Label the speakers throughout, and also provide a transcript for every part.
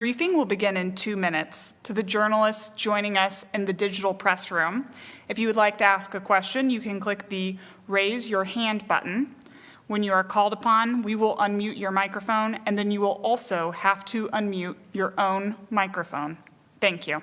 Speaker 1: Briefing will begin in 2 minutes. To the journalists joining us in the digital press room, if you would like to ask a question, you can click the Raise Your Hand button. When you are called upon, we will unmute your microphone, and then you will also have to unmute your own microphone. Thank you.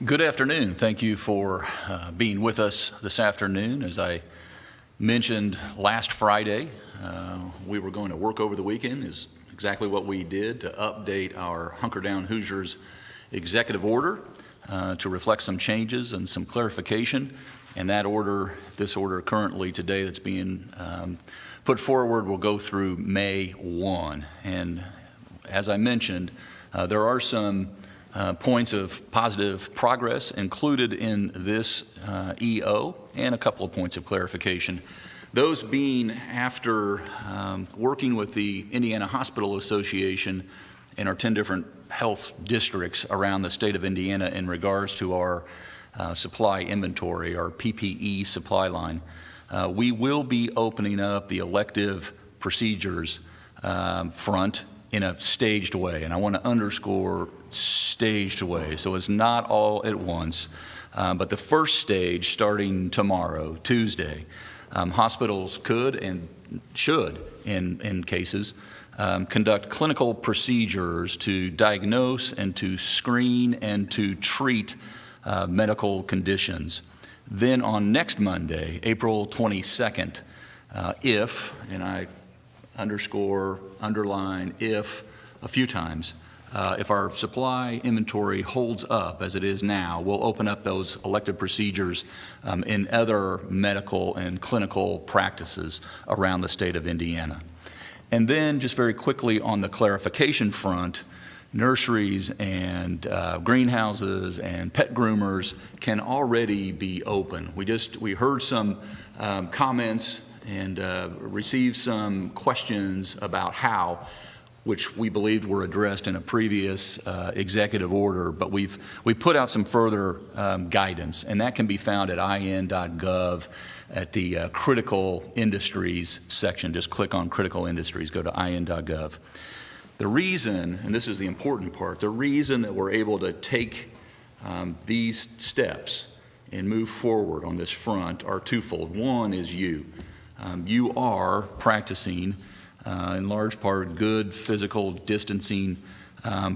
Speaker 2: Good afternoon. Thank you for being with us this afternoon. As I mentioned last Friday, we were going to work over the weekend, is exactly what we did, to update our Hunker Down Hoosiers executive order to reflect some changes and some clarification. And that order, this order currently today that's being put forward, will go through May 1. And as I mentioned, there are some points of positive progress included in this EO and a couple of points of clarification. Those being after working with the Indiana Hospital Association and our 10 different health districts around the state of Indiana in regards to our supply inventory, our PPE supply line. We will be opening up the elective procedures front in a staged way, and I want to underscore staged way. So it's not all at once, but the first stage starting tomorrow, Tuesday, hospitals could and should, in cases, conduct clinical procedures to diagnose and to screen and to treat medical conditions. Then on next Monday, April 22nd, if, and I underline if a few times, if our supply inventory holds up as it is now, we'll open up those elective procedures in other medical and clinical practices around the state of Indiana. And then just very quickly on the clarification front, nurseries and greenhouses and pet groomers can already be open. We heard some comments and received some questions about how, which we believed were addressed in a previous executive order, but we put out some further guidance, and that can be found at in.gov at the critical industries section. Just click on critical industries, go to in.gov. The reason, and this is the important part, the reason that we're able to take these steps and move forward on this front are twofold. One is you. You are practicing, in large part, good physical distancing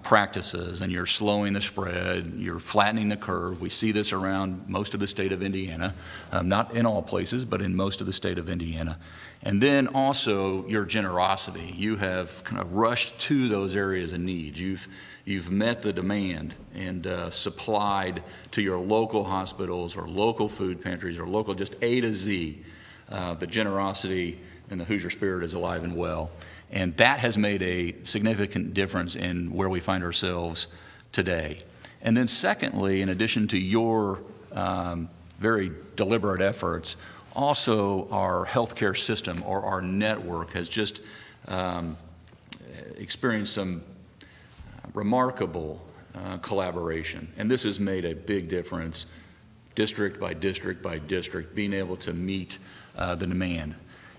Speaker 2: practices, and you're slowing the spread, you're flattening the curve. We see this around most of the state of Indiana, not in all places, but in most of the state of Indiana. And then also your generosity. You have kind of rushed to those areas of need. You've met the demand and supplied to your local hospitals or local food pantries or local, just A to Z. The generosity and the Hoosier spirit is alive and well. And that has made a significant difference in where we find ourselves today. And then secondly, in addition to your very deliberate efforts. Also, our healthcare system or our network has just experienced some remarkable collaboration, and this has made a big difference, district by district by district, being able to meet the demand.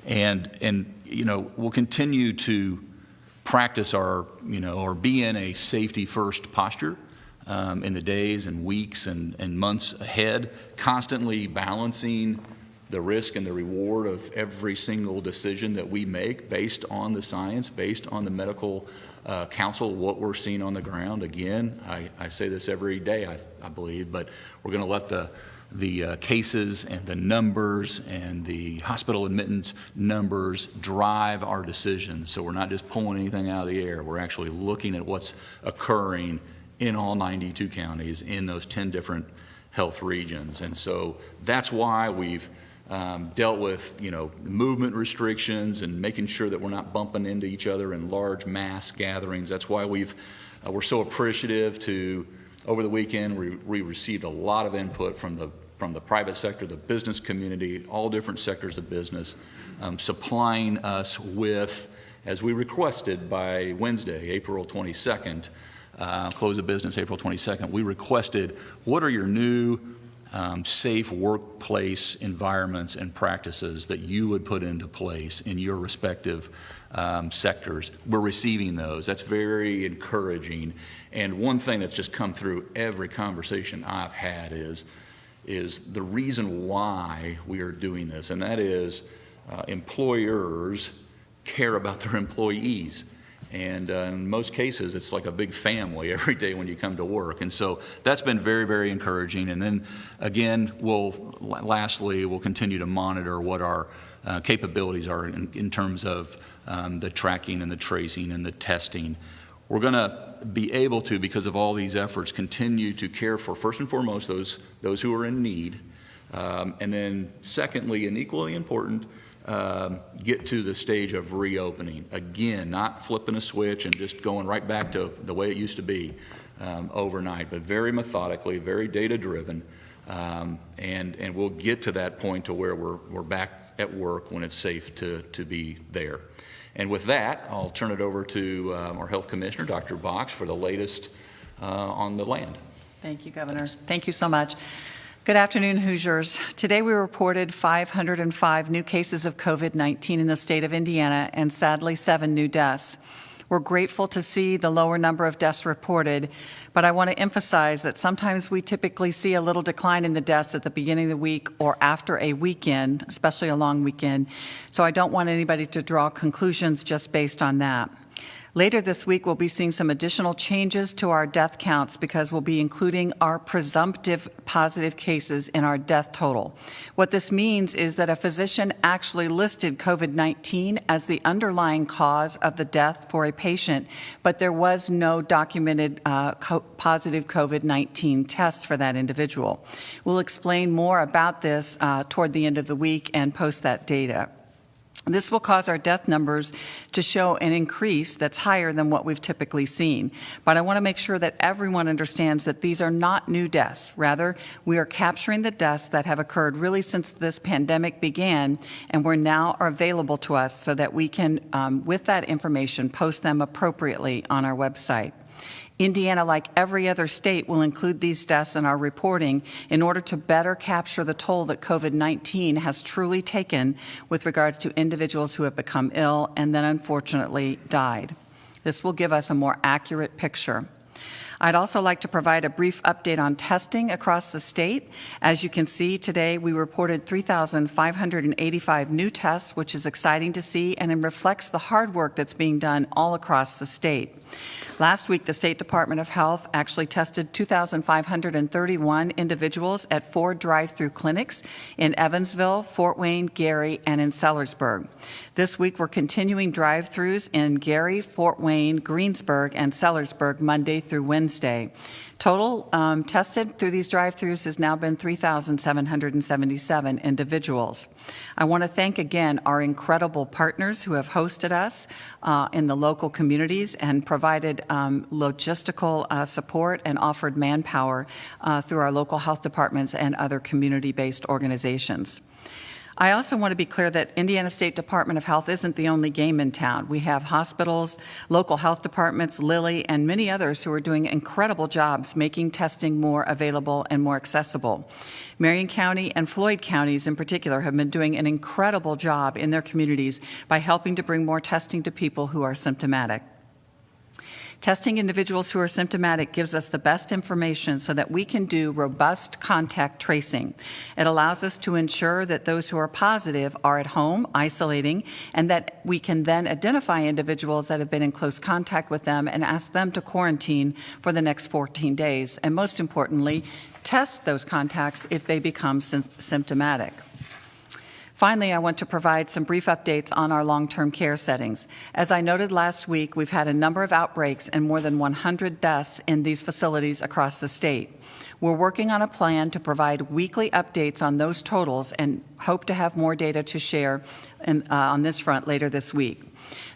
Speaker 2: And you know, we'll continue to practice our, you know, or be in a safety-first posture in the days and weeks and months ahead, constantly balancing the risk and the reward of every single decision that we make based on the science, based on the medical counsel, what we're seeing on the ground. Again, I say this every day, I believe, but we're going to let the cases and the numbers and the hospital admittance numbers drive our decisions. So we're not just pulling anything out of the air. We're actually looking at what's occurring in all 92 counties in those 10 different health regions. And so that's why we've dealt with, you know, movement restrictions and making sure that we're not bumping into each other in large mass gatherings. That's why we're so appreciative to, over the weekend, we received a lot of input from the private sector, the business community, all different sectors of business, supplying us with, as we requested by Wednesday, April 22nd, close of business April 22nd, we requested, what are your new safe workplace environments and practices that you would put into place in your respective sectors? We're receiving those. That's very encouraging. And one thing that's just come through every conversation I've had is the reason why we are doing this, and that is employers care about their employees. And in most cases, it's like a big family every day when you come to work. And so that's been very, very encouraging. And then again, lastly, we'll continue to monitor what our capabilities are in terms of the tracking and the tracing and the testing. We're going to be able to, because of all these efforts, continue to care for, first and foremost, those who are in need. And then secondly, and equally important, get to the stage of reopening. Again, not flipping a switch and just going right back to the way it used to be overnight, but very methodically, very data-driven, and we'll get to that point to where we're back at work when it's safe to be there. And with that, I'll turn it over to our Health Commissioner, Dr. Box, for the latest on the land.
Speaker 3: Thank you, Governor. Thank you so much. Good afternoon, Hoosiers. Today we reported 505 new cases of COVID-19 in the state of Indiana and sadly 7 new deaths. We're grateful to see the lower number of deaths reported, but I want to emphasize that sometimes we typically see a little decline in the deaths at the beginning of the week or after a weekend, especially a long weekend, so I don't want anybody to draw conclusions just based on that. Later this week, we'll be seeing some additional changes to our death counts because we'll be including our presumptive positive cases in our death total. What this means is that a physician actually listed COVID-19 as the underlying cause of the death for a patient, but there was no documented positive COVID-19 test for that individual. We'll explain more about this toward the end of the week and post that data. This will cause our death numbers to show an increase that's higher than what we've typically seen. But I want to make sure that everyone understands that these are not new deaths. Rather, we are capturing the deaths that have occurred really since this pandemic began and now are available to us so that we can, with that information, post them appropriately on our website. Indiana, like every other state, will include these deaths in our reporting in order to better capture the toll that COVID-19 has truly taken with regards to individuals who have become ill and then unfortunately died. This will give us a more accurate picture. I'd also like to provide a brief update on testing across the state. As you can see today, we reported 3,585 new tests, which is exciting to see, and it reflects the hard work that's being done all across the state. Last week, the State Department of Health actually tested 2,531 individuals at 4 drive-through clinics in Evansville, Fort Wayne, Gary, and in Sellersburg. This week, we're continuing drive-throughs in Gary, Fort Wayne, Greensburg, and Sellersburg Monday through Wednesday. Total tested through these drive-thrus has now been 3,777 individuals. I want to thank again our incredible partners who have hosted us in the local communities and provided logistical support and offered manpower through our local health departments and other community-based organizations. I also want to be clear that Indiana State Department of Health isn't the only game in town. We have hospitals, local health departments, Lilly, and many others who are doing incredible jobs making testing more available and more accessible. Marion County and Floyd counties in particular have been doing an incredible job in their communities by helping to bring more testing to people who are symptomatic. Testing individuals who are symptomatic gives us the best information so that we can do robust contact tracing. It allows us to ensure that those who are positive are at home isolating, and that we can then identify individuals that have been in close contact with them and ask them to quarantine for the next 14 days. And most importantly, test those contacts if they become symptomatic. Finally, I want to provide some brief updates on our long-term care settings. As I noted last week, we've had a number of outbreaks and more than 100 deaths in these facilities across the state. We're working on a plan to provide weekly updates on those totals and hope to have more data to share on this front later this week.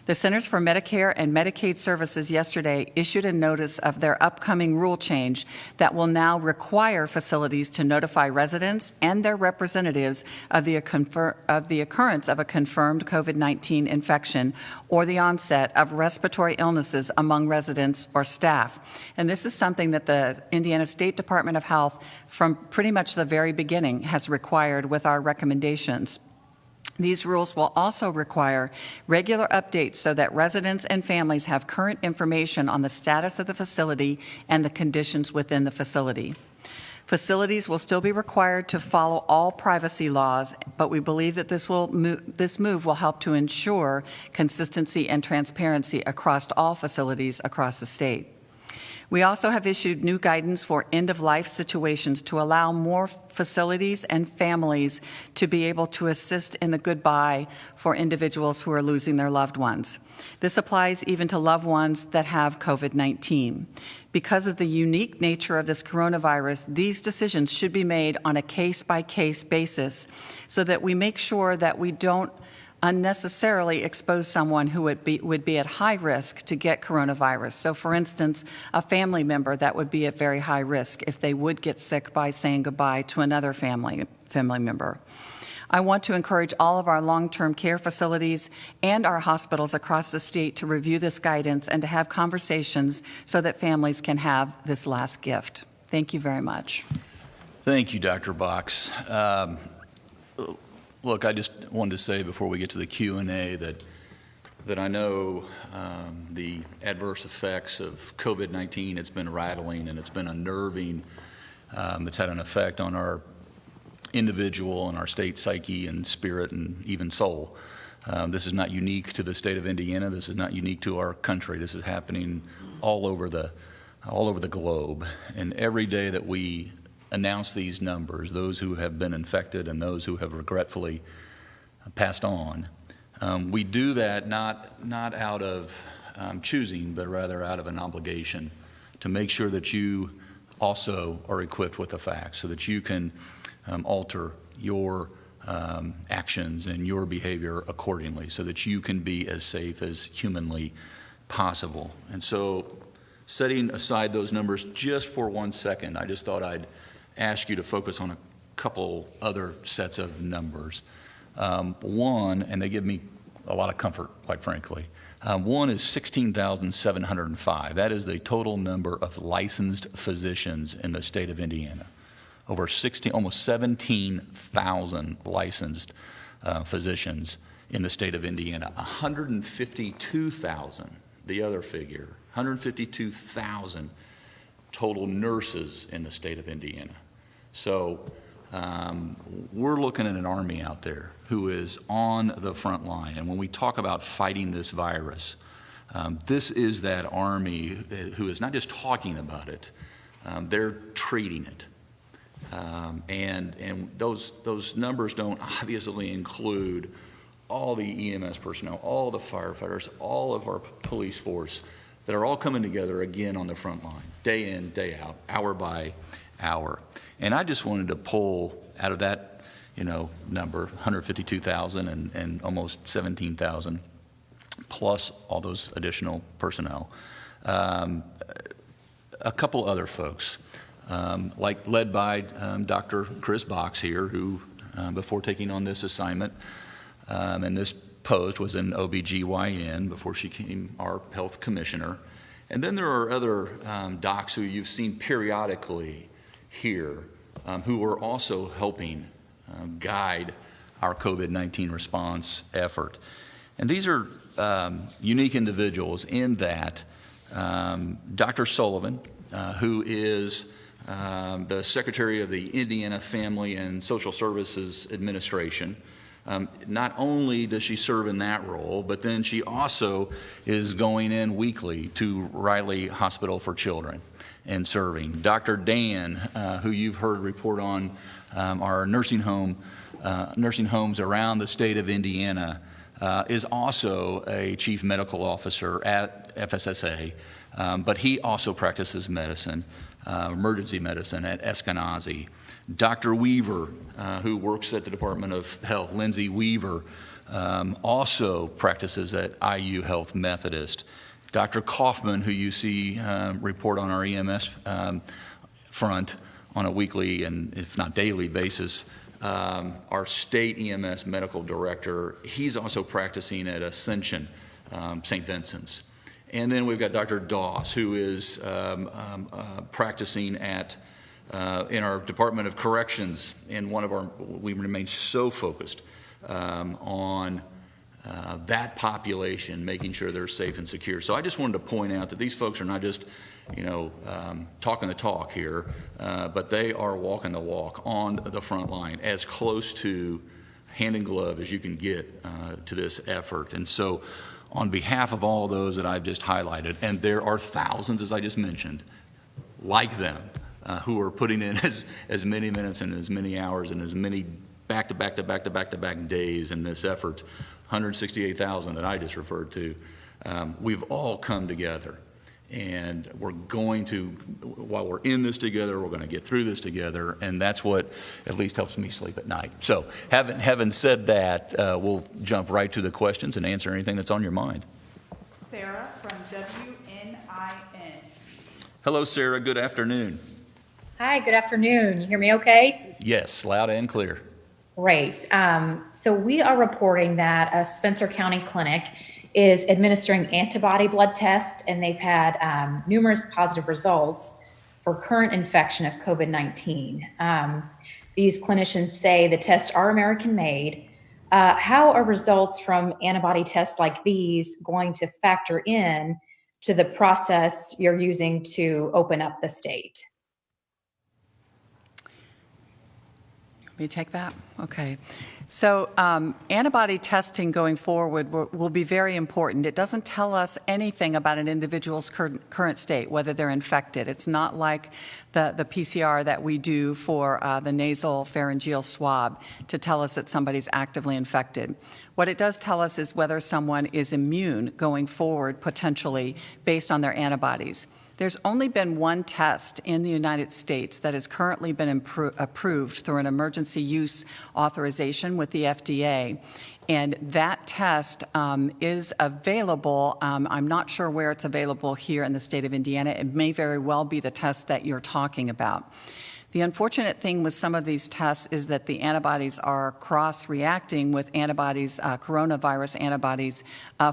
Speaker 3: The Centers for Medicare and Medicaid Services yesterday issued a notice of their upcoming rule change that will now require facilities to notify residents and their representatives of the occurrence of a confirmed COVID-19 infection or the onset of respiratory illnesses among residents or staff. And this is something that the Indiana State Department of Health, from pretty much the very beginning, has required with our recommendations. These rules will also require regular updates so that residents and families have current information on the status of the facility and the conditions within the facility. Facilities will still be required to follow all privacy laws, but we believe that this move will help to ensure consistency and transparency across all facilities across the state. We also have issued new guidance for end-of-life situations to allow more facilities and families to be able to assist in the goodbye for individuals who are losing their loved ones. This applies even to loved ones that have COVID-19. Because of the unique nature of this coronavirus, these decisions should be made on a case-by-case basis so that we make sure that we don't unnecessarily expose someone who would be at high risk to get coronavirus. So for instance, a family member that would be at very high risk if they would get sick by saying goodbye to another family member. I want to encourage all of our long-term care facilities and our hospitals across the state to review this guidance and to have conversations so that families can have this last gift. Thank you very much.
Speaker 2: Thank you, Dr. Box. Look, I just wanted to say before we get to the Q&A that I know the adverse effects of COVID-19, it's been rattling and it's been unnerving. It's had an effect on our individual and our state psyche and spirit and even soul. This is not unique to the state of Indiana. This is not unique to our country. This is happening all over the globe. And every day that we announce these numbers, those who have been infected and those who have regretfully passed on, we do that not out of choosing, but rather out of an obligation to make sure that you also are equipped with the facts so that you can alter your actions and your behavior accordingly so that you can be as safe as humanly possible. And so setting aside those numbers just for 1 second, I just thought I'd ask you to focus on a couple other sets of numbers. One, and they give me a lot of comfort, quite frankly. One is 16,705. That is the total number of licensed physicians in the state of Indiana. Almost 17,000 licensed physicians in the state of Indiana. 152,000, the other figure, 152,000 total nurses in the state of Indiana. So we're looking at an army out there who is on the front line. And when we talk about fighting this virus, this is that army who is not just talking about it, they're treating it. And those numbers don't obviously include all the EMS personnel, all the firefighters, all of our police force that are all coming together again on the front line. day in, day out, hour by hour. And I just wanted to pull out of that, number, 152,000 and almost 17,000, plus all those additional personnel. A couple other folks, led by Dr. Chris Box here, who, before taking on this assignment and this post, was an OBGYN before she became our health commissioner. And then there are other docs who you've seen periodically here who are also helping guide our COVID-19 response effort. And these are unique individuals in that Dr. Sullivan, who is the Secretary of the Indiana Family and Social Services Administration. Not only does she serve in that role, but then she also is going in weekly to Riley Hospital for Children and serving. Dr. Dan, who you've heard report on our nursing homes around the state of Indiana, is also a chief medical officer at FSSA, but he also practices medicine, emergency medicine at Eskenazi. Dr. Weaver, who works at the Department of Health, Lindsay Weaver, also practices at IU Health Methodist. Dr. Kaufman, who you see report on our EMS front on a weekly and if not daily basis, our state EMS medical director, he's also practicing at Ascension, St. Vincent's. And then we've got Dr. Doss, who is practicing at in our Department of Corrections. And we remain so focused on that population, making sure they're safe and secure. So I just wanted to point out that these folks are not just, talking the talk here, but they are walking the walk on the front line, as close to hand in glove as you can get to this effort. And so on behalf of all those that I've just highlighted, and there are thousands, as I just mentioned, like them, who are putting in as many minutes and as many hours and as many back-to-back days in this effort, 168,000 that I just referred to. We've all come together, and we're going to, while we're in this together, we're going to get through this together, and that's what at least helps me sleep at night. So having said that, we'll jump right to the questions and answer anything that's on your mind.
Speaker 1: Sarah from WNIN.
Speaker 4: Hello, Sarah. Good afternoon.
Speaker 5: Hi, good afternoon. You hear me okay?
Speaker 2: Yes, loud and clear.
Speaker 5: Great. So we are reporting that a Spencer County clinic is administering antibody blood tests, and they've had numerous positive results for current infection of COVID-19. These clinicians say the tests are American-made. How are results from antibody tests like these going to factor in to the process you're using to open up the state?
Speaker 3: Me take that? Okay. So antibody testing going forward will be very important. It doesn't tell us anything about an individual's current state, whether they're infected. It's not like the PCR that we do for the nasal pharyngeal swab to tell us that somebody's actively infected. What it does tell us is whether someone is immune going forward, potentially, based on their antibodies. There's only been one test in the United States that has currently been approved through an emergency use authorization with the FDA. And that test is available. I'm not sure where it's available here in the state of Indiana. It may very well be the test that you're talking about. The unfortunate thing with some of these tests is that the antibodies are cross-reacting with antibodies, coronavirus antibodies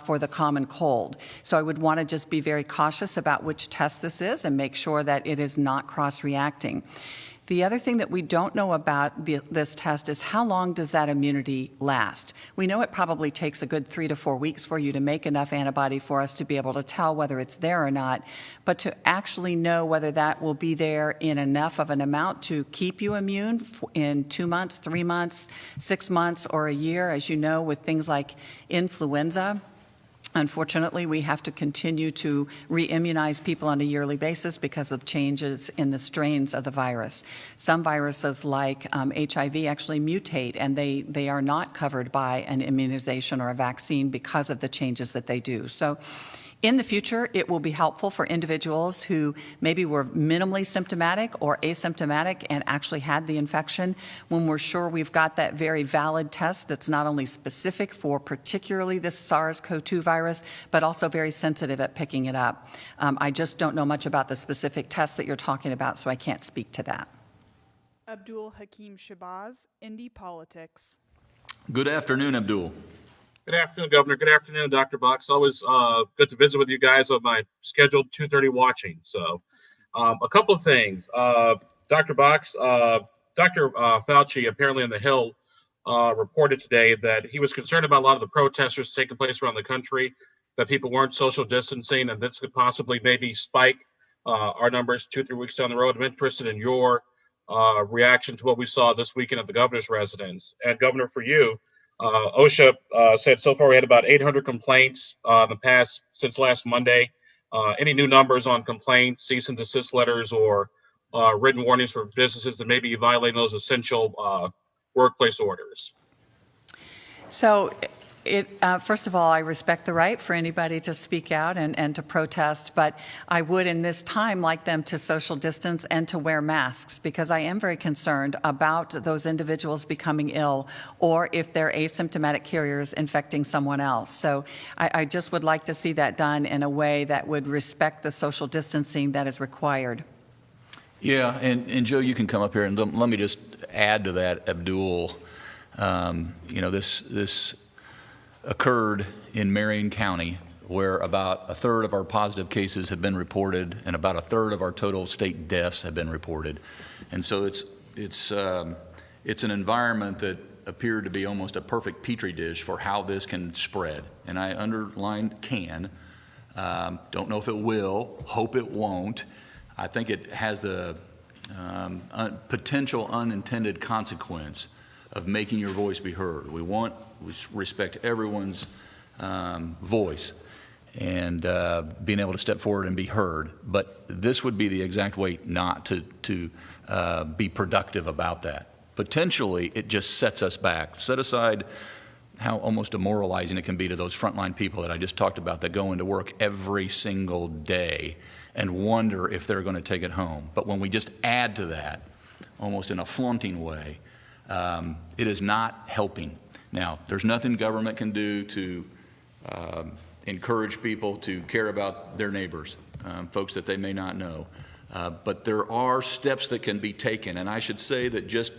Speaker 3: for the common cold. So I would want to just be very cautious about which test this is and make sure that it is not cross-reacting. The other thing that we don't know about this test is how long does that immunity last? We know it probably takes a good 3 to 4 weeks for you to make enough antibody for us to be able to tell whether it's there or not, but to actually know whether that will be there in enough of an amount to keep you immune in 2 months, 3 months, 6 months, or a year, as you know, with things like influenza. Unfortunately, we have to continue to re-immunize people on a yearly basis because of changes in the strains of the virus. Some viruses like HIV actually mutate, and they are not covered by an immunization or a vaccine because of the changes that they do. So In the future, it will be helpful for individuals who maybe were minimally symptomatic or asymptomatic and actually had the infection, when we're sure we've got that very valid test that's not only specific for particularly this SARS-CoV-2 virus, but also very sensitive at picking it up. I just don't know much about the specific tests that you're talking about, so I can't speak to that.
Speaker 1: Abdul Hakim Shabazz, Indy Politics.
Speaker 2: Good afternoon, Abdul.
Speaker 6: Good afternoon, Governor. Good afternoon, Dr. Box. Always good to visit with you guys on my scheduled 2:30 watching. So a couple of things. Dr. Box, Dr. Fauci, apparently on the Hill, reported today that he was concerned about a lot of the protesters taking place around the country, that people weren't social distancing, and this could possibly maybe spike our numbers 2-3 weeks down the road. I'm interested in your reaction to what we saw this weekend at the governor's residence. And Governor, for you, OSHA said so far we had about 800 complaints since last Monday. Any new numbers on complaints, cease and desist letters, or written warnings for businesses that may be violating those essential workplace orders?
Speaker 3: So, first of all, I respect the right for anybody to speak out and to protest, but I would in this time like them to social distance and to wear masks, because I am very concerned about those individuals becoming ill, or if they're asymptomatic carriers infecting someone else. So I just would like to see that done in a way that would respect the social distancing that is required.
Speaker 2: Yeah, and Joe, you can come up here and let me just add to that, Abdul. This occurred in Marion County, where about a third of our positive cases have been reported and about a third of our total state deaths have been reported. And so it's an environment that appeared to be almost a perfect petri dish for how this can spread. And I underlined can. Don't know if it will, hope it won't. I think it has the potential unintended consequence of making your voice be heard. We respect everyone's voice and being able to step forward and be heard. But this would be the exact way not to be productive about that. Potentially, it just sets us back. Set aside how almost demoralizing it can be to those frontline people that I just talked about that go into work every single day and wonder if they're going to take it home. But when we just add to that, almost in a flaunting way, it is not helping. Now, there's nothing government can do to encourage people to care about their neighbors, folks that they may not know. But there are steps that can be taken. And I should say that just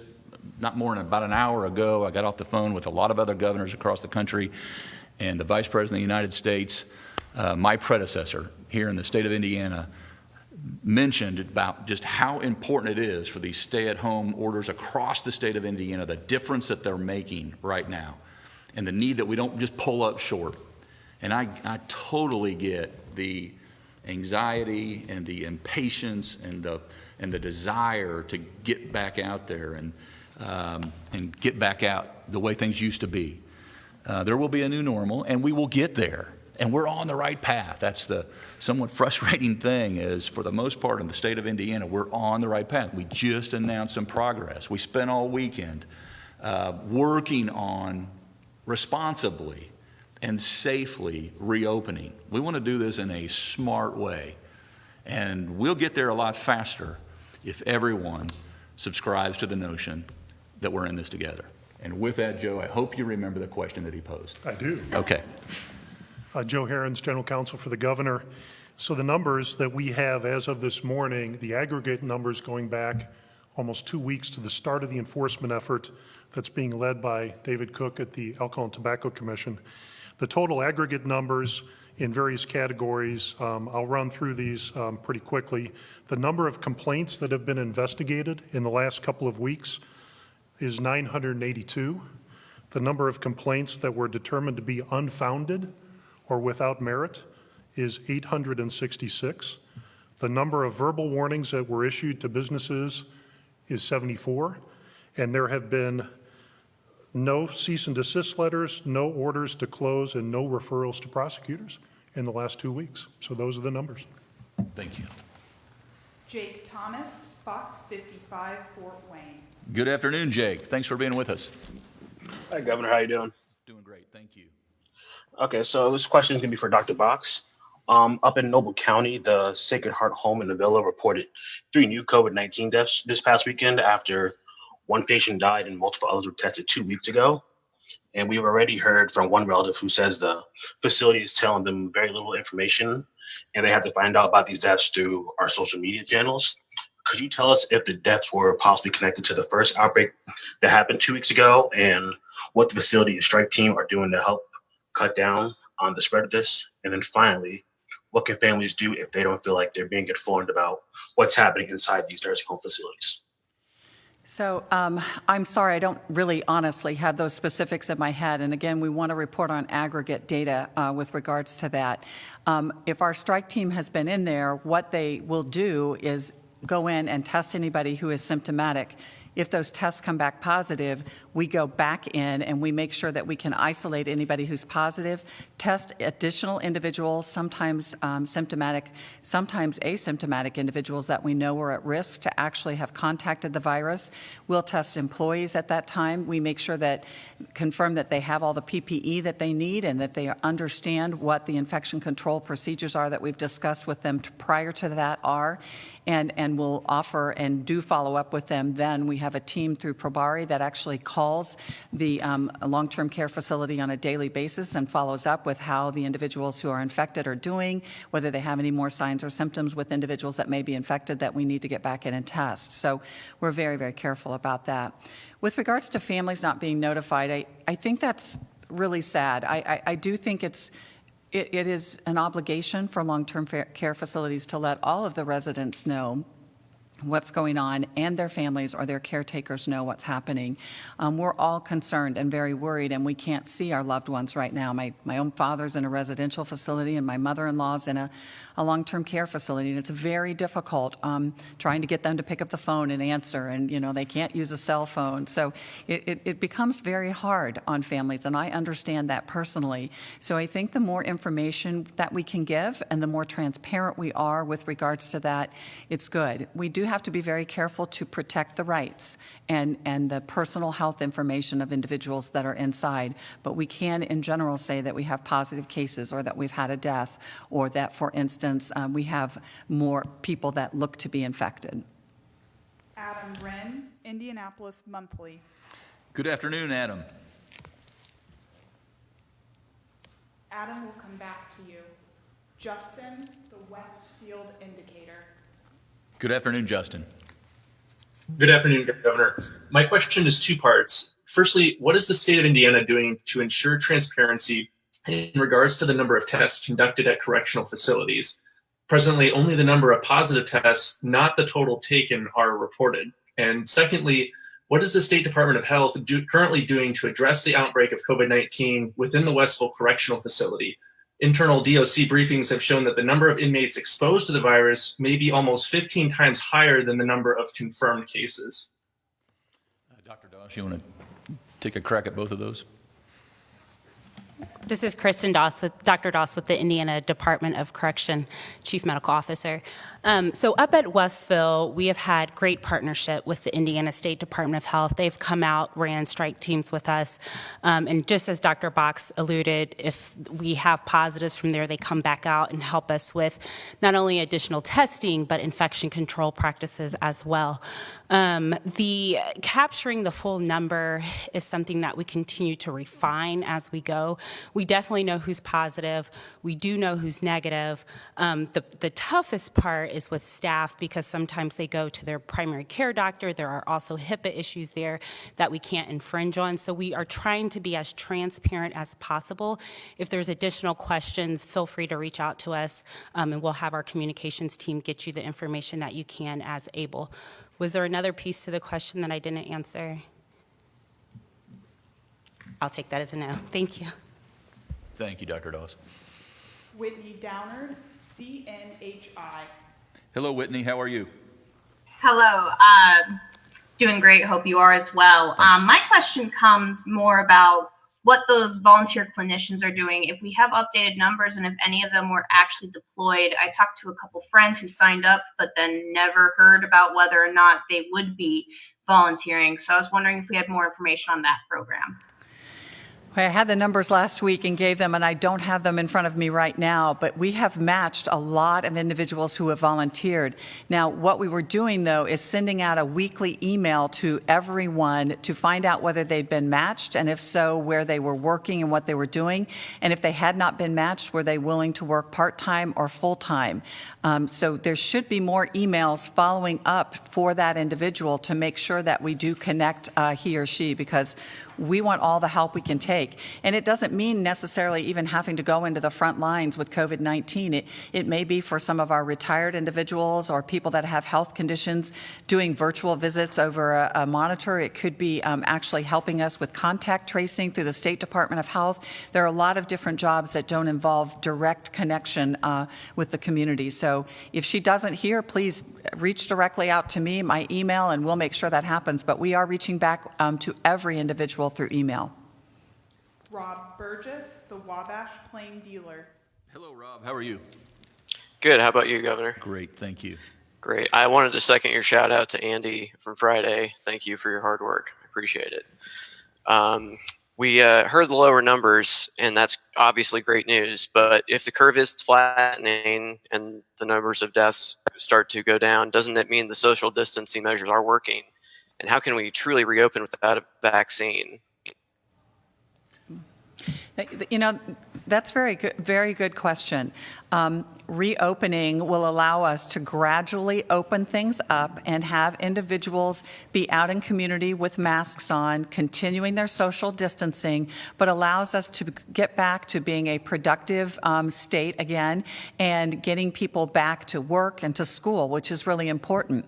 Speaker 2: not more than about an hour ago, I got off the phone with a lot of other governors across the country and the Vice President of the United States. My predecessor here in the state of Indiana mentioned about just how important it is for these stay-at-home orders across the state of Indiana, the difference that they're making right now, and the need that we don't just pull up short. And I totally get the anxiety and the impatience and the desire to get back out there and get back out the way things used to be. There will be a new normal, and we will get there. And we're on the right path. That's the somewhat frustrating thing is, for the most part in the state of Indiana, we're on the right path. We just announced some progress. We spent all weekend working on responsibly and safely reopening. We want to do this in a smart way. And we'll get there a lot faster if everyone subscribes to the notion that we're in this together. And with that, Joe, I hope you remember the question that he posed.
Speaker 7: I do.
Speaker 2: Okay.
Speaker 7: Joe Herons, General Counsel for the Governor. So the numbers that we have as of this morning, the aggregate numbers going back almost 2 weeks to the start of the enforcement effort that's being led by David Cook at the Alcohol and Tobacco Commission. The total aggregate numbers in various categories, I'll run through these pretty quickly. The number of complaints that have been investigated in the last couple of weeks is 982. The number of complaints that were determined to be unfounded or without merit is 866. The number of verbal warnings that were issued to businesses is 74. And there have been no cease and desist letters, no orders to close, and no referrals to prosecutors in the last 2 weeks. So those are the numbers.
Speaker 2: Thank you.
Speaker 1: Jake Thomas, Fox 55, Fort Wayne.
Speaker 2: Good afternoon, Jake. Thanks for being with us.
Speaker 8: Hi, Governor. How you doing?
Speaker 2: Doing great. Thank you.
Speaker 8: Okay, so this question is going to be for Dr. Box. Up in Noble County, the Sacred Heart Home in the Villa reported 3 new COVID-19 deaths this past weekend after one patient died and multiple others were tested 2 weeks ago. And we've already heard from one relative who says the facility is telling them very little information and they have to find out about these deaths through our social media channels. Could you tell us if the deaths were possibly connected to the first outbreak that happened 2 weeks ago and what the facility and strike team are doing to help cut down on the spread of this? And then finally, what can families do if they don't feel like they're being informed about what's happening inside these nursing home facilities?
Speaker 3: So I'm sorry, I don't really honestly have those specifics in my head. And again, we want to report on aggregate data with regards to that. If our strike team has been in there, what they will do is go in and test anybody who is symptomatic. If those tests come back positive, we go back in and we make sure that we can isolate anybody who's positive, test additional individuals, sometimes symptomatic, sometimes asymptomatic individuals that we know are at risk to actually have contacted the virus. We'll test employees at that time. We make sure that, confirm that they have all the PPE that they need and that they understand what the infection control procedures are that we've discussed with them prior to that are, and we'll offer and do follow up with them. Then we have a team through Probari that actually calls the long-term care facility on a daily basis and follows up with how the individuals who are infected are doing, whether they have any more signs or symptoms with individuals that may be infected that we need to get back in and test. So we're very, very careful about that. With regards to families not being notified, I think that's really sad. I do think it is an obligation for long-term care facilities to let all of the residents know what's going on and their families or their caretakers know what's happening. We're all concerned and very worried, and we can't see our loved ones right now. My own father's in a residential facility and my mother-in-law's in a long-term care facility, and it's very difficult trying to get them to pick up the phone and answer, and they can't use a cell phone. So it becomes very hard on families, and I understand that personally. So I think the more information that we can give and the more transparent we are with regards to that, it's good. We do have to be very careful to protect the rights and the personal health information of individuals that are inside, but we can in general say that we have positive cases or that we've had a death or that, for instance, we have more people that look to be infected.
Speaker 1: Adam Wren, Indianapolis Monthly.
Speaker 2: Good afternoon, Adam.
Speaker 1: Adam will come back to you. Justin, the Westfield Indicator.
Speaker 2: Good afternoon, Justin.
Speaker 9: Good afternoon, Governor. My question is 2 parts. Firstly, what is the state of Indiana doing to ensure transparency in regards to the number of tests conducted at correctional facilities? Presently, only the number of positive tests, not the total taken, are reported. And secondly, what is the State Department of Health currently doing to address the outbreak of COVID-19 within the Westville Correctional Facility? Internal DOC briefings have shown that the number of inmates exposed to the virus may be almost 15 times higher than the number of confirmed cases.
Speaker 2: Dr. Doss, you want to take a crack at both of those?
Speaker 10: This is Kristen Doss with Dr. Doss with the Indiana Department of Correction, Chief Medical Officer. So up at Westville, we have had great partnership with the Indiana State Department of Health. They've come out, ran strike teams with us. And just as Dr. Box alluded, if we have positives from there, they come back out and help us with not only additional testing, but infection control practices as well. The capturing the full number is something that we continue to refine as we go. We definitely know who's positive. We do know who's negative. The toughest part is with staff because sometimes they go to their primary care doctor. There are also HIPAA issues there that we can't infringe on. So we are trying to be as transparent as possible. If there's additional questions, feel free to reach out to us, and we'll have our communications team get you the information that you can as able. Was there another piece to the question that I didn't answer? I'll take that as a no. Thank you.
Speaker 2: Thank you, Dr. Doss.
Speaker 1: Whitney Downard, CNHI.
Speaker 2: Hello, Whitney. How are you?
Speaker 11: Hello. Doing great. Hope you are as well. My question comes more about what those volunteer clinicians are doing. If we have updated numbers and if any of them were actually deployed. I talked to a couple friends who signed up, but then never heard about whether or not they would be volunteering. So I was wondering if we had more information on that program.
Speaker 3: I had the numbers last week and gave them, and I don't have them in front of me right now, but we have matched a lot of individuals who have volunteered. Now, what we were doing, though, is sending out a weekly email to everyone to find out whether they'd been matched, and if so, where they were working and what they were doing. And if they had not been matched, were they willing to work part-time or full-time? So there should be more emails following up for that individual to make sure that we do connect he or she, because we want all the help we can take. And it doesn't mean necessarily even having to go into the front lines with COVID-19. It may be for some of our retired individuals or people that have health conditions doing virtual visits over a monitor. It could be actually helping us with contact tracing through the State Department of Health. There are a lot of different jobs that don't involve direct connection with the community. So if she doesn't hear, please reach directly out to me, my email, and we'll make sure that happens. But we are reaching back to every individual through email.
Speaker 1: Rob Burgess, the Wabash Plain Dealer.
Speaker 2: Hello, Rob. How are you?
Speaker 12: Good. How about you, Governor?
Speaker 2: Great. Thank you.
Speaker 12: Great. I wanted to second your shout out to Andy from Friday. Thank you for your hard work. I appreciate it. We heard the lower numbers, and that's obviously great news. But if the curve is flattening and the numbers of deaths start to go down, doesn't it mean the social distancing measures are working? And how can we truly reopen without a vaccine?
Speaker 3: You know, that's very good question. Reopening will allow us to gradually open things up and have individuals be out in community with masks on, continuing their social distancing, but allows us to get back to being a productive state again and getting people back to work and to school, which is really important.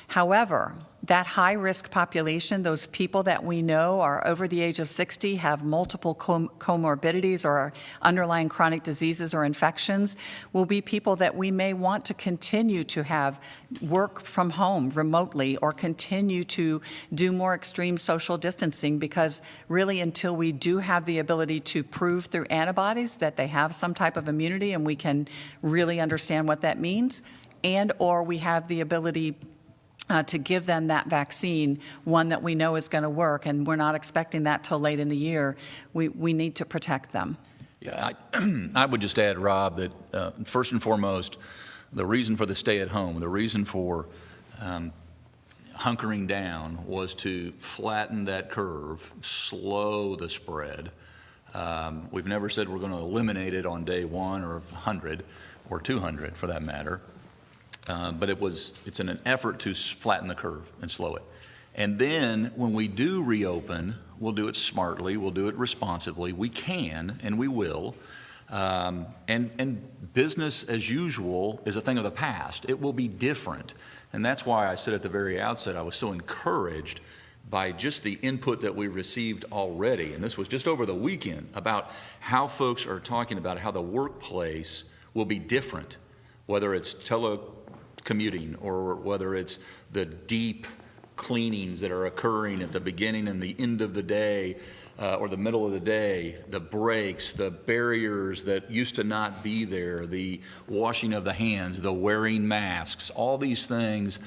Speaker 3: However, that high-risk population, those people that we know are over the age of 60, have multiple comorbidities or underlying chronic diseases or infections, will be people that we may want to continue to have work from home remotely or continue to do more extreme social distancing, because really until we do have the ability to prove through antibodies that they have some type of immunity and we can really understand what that means, and or we have the ability to give them that vaccine, one that we know is going to work, and we're not expecting that till late in the year, we need to protect them.
Speaker 2: Yeah, I would just add, Rob, that first and foremost, the reason for the stay at home, the reason for hunkering down was to flatten that curve, slow the spread. We've never said we're going to eliminate it on day 1 or 100 or 200 for that matter. But it's in an effort to flatten the curve and slow it. And then when we do reopen, we'll do it smartly, we'll do it responsibly. We can and we will. And business as usual is a thing of the past. It will be different. And that's why I said at the very outset I was so encouraged by just the input that we received already. And this was just over the weekend about how folks are talking about how the workplace will be different, whether it's telecommuting or whether it's the deep cleanings that are occurring at the beginning and the end of the day or the middle of the day, the breaks, the barriers that used to not be there, the washing of the hands, the wearing masks, all these things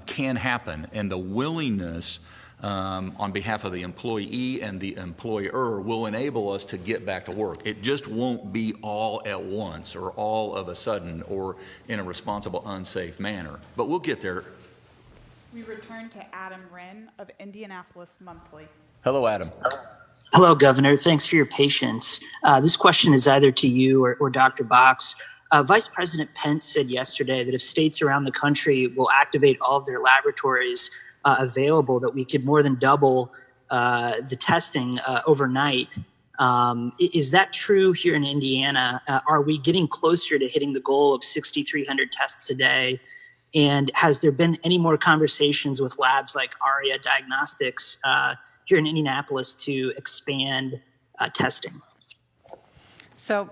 Speaker 2: can happen. And the willingness on behalf of the employee and the employer will enable us to get back to work. It just won't be all at once or all of a sudden or in a responsible, unsafe manner. But we'll get there.
Speaker 1: We return to Adam Wren of Indianapolis Monthly.
Speaker 2: Hello, Adam.
Speaker 13: Hello, Governor. Thanks for your patience. This question is either to you or Dr. Box. Vice President Pence said yesterday that if states around the country will activate all of their laboratories available, that we could more than double the testing overnight. Is that true here in Indiana? Are we getting closer to hitting the goal of 6,300 tests a day? And has there been any more conversations with labs like ARIA Diagnostics here in Indianapolis to expand testing?
Speaker 3: So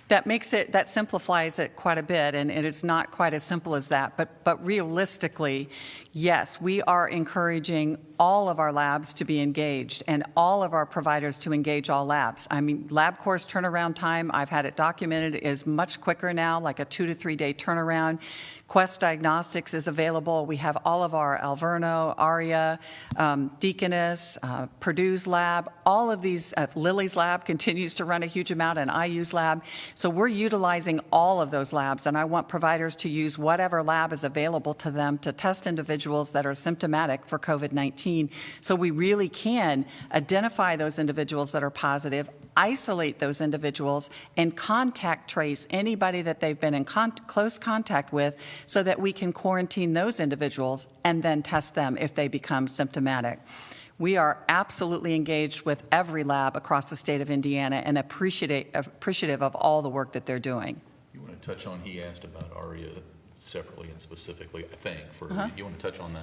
Speaker 3: that simplifies it quite a bit, and it is not quite as simple as that. But realistically, yes, we are encouraging all of our labs to be engaged and all of our providers to engage all labs. I mean, LabCorp's turnaround time, I've had it documented, is much quicker now, like a 2 to 3 day turnaround. Quest Diagnostics is available. We have all of our Alverno, ARIA, Deaconess, Purdue's lab, all of these, Lily's lab continues to run a huge amount, and IU's lab. So we're utilizing all of those labs, and I want providers to use whatever lab is available to them to test individuals that are symptomatic for COVID-19. So we really can identify those individuals that are positive, isolate those individuals, and contact trace anybody that they've been in close contact with so that we can quarantine those individuals and then test them if they become symptomatic. We are absolutely engaged with every lab across the state of Indiana and appreciative of all the work that they're doing.
Speaker 2: You want to touch on, he asked about ARIA separately and specifically, I think. You want to touch on that?